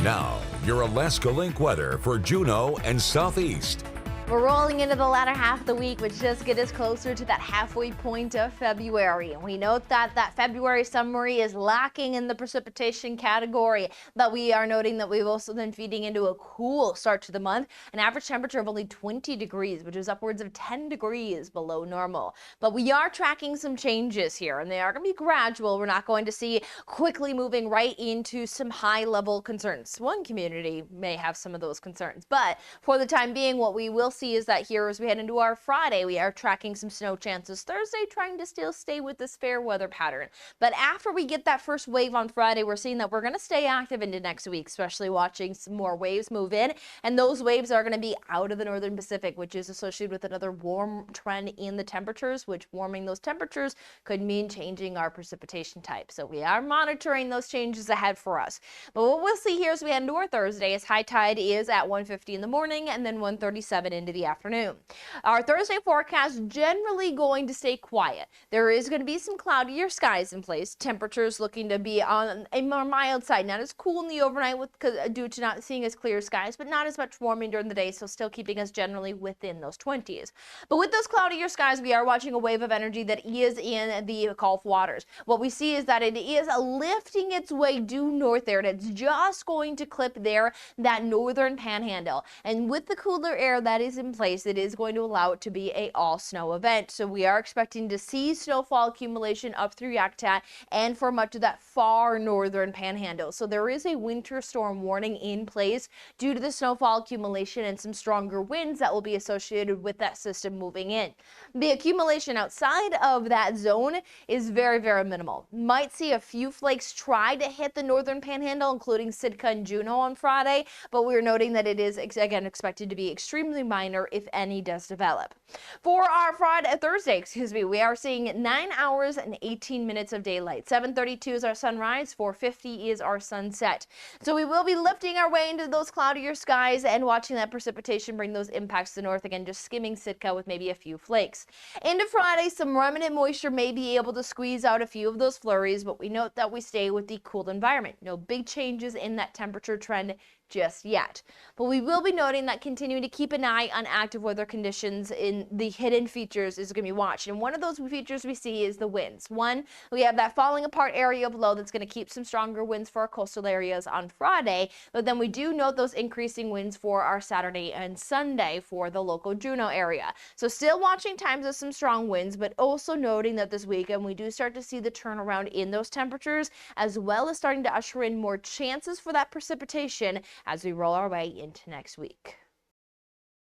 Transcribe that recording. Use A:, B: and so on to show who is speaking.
A: Now, your Alaska Link weather for Juneau and Southeast.
B: We're rolling into the latter half of the week, which does get us closer to that halfway point of February. And we note that February summary is lacking in the precipitation category, but we are noting that we've also been feeding into a cool start to the month, an average temperature of only 20 degrees, which is upwards of 10 degrees below normal. But we are tracking some changes here, and they are going to be gradual. We're not going to see quickly moving right into some high-level concerns. One community may have some of those concerns, but for the time being, what we will see is that here as we head into our Friday, we are tracking some snow chances. Thursday, trying to still stay with this fair weather pattern. But after we get that first wave on Friday, we're seeing that we're going to stay active into next week, especially watching some more waves move in. And those waves are going to be out of the northern Pacific, which is associated with another warm trend in the temperatures, which warming those temperatures could mean changing our precipitation type. So we are monitoring those changes ahead for us. But what we'll see here as we head into our Thursday is high tide is at 1:50 in the morning and then 1:37 into the afternoon. Our Thursday forecast generally going to stay quiet. There is going to be some cloudier skies in place. Temperatures looking to be on a more mild side, not as cool in the overnight due to not seeing as clear skies, but not as much warming during the day, so still keeping us generally within those 20s. But with those cloudier skies, we are watching a wave of energy that is in the Gulf waters. What we see is that it is lifting its way due north there, and it's just going to clip there that northern panhandle. And with the cooler air that is in place, it is going to allow it to be a all snow event. So we are expecting to see snowfall accumulation up through Yakutat and for much of that far northern panhandle. So there is a winter storm warning in place due to the snowfall accumulation and some stronger winds that will be associated with that system moving in. The accumulation outside of that zone is very, very minimal. Might see a few flakes try to hit the northern panhandle, including Sitka and Juneau on Friday, but we're noting that it is again expected to be extremely minor, if any, does develop. For our Thursday, we are seeing 9 hours and 18 minutes of daylight. 7:32 is our sunrise, 4:50 is our sunset. So we will be lifting our way into those cloudier skies and watching that precipitation bring those impacts to the north again, just skimming Sitka with maybe a few flakes. Into Friday, some remnant moisture may be able to squeeze out a few of those flurries, but we note that we stay with the cool environment. No big changes in that temperature trend just yet. But we will be noting that continuing to keep an eye on active weather conditions in the hidden features is going to be watched. And one of those features we see is the winds. One, we have that falling apart area of low that's going to keep some stronger winds for our coastal areas on Friday. But then we do note those increasing winds for our Saturday and Sunday for the local Juneau area. So still watching times of some strong winds, but also noting that this weekend we do start to see the turnaround in those temperatures, as well as starting to usher in more chances for that precipitation as we roll our way into next week.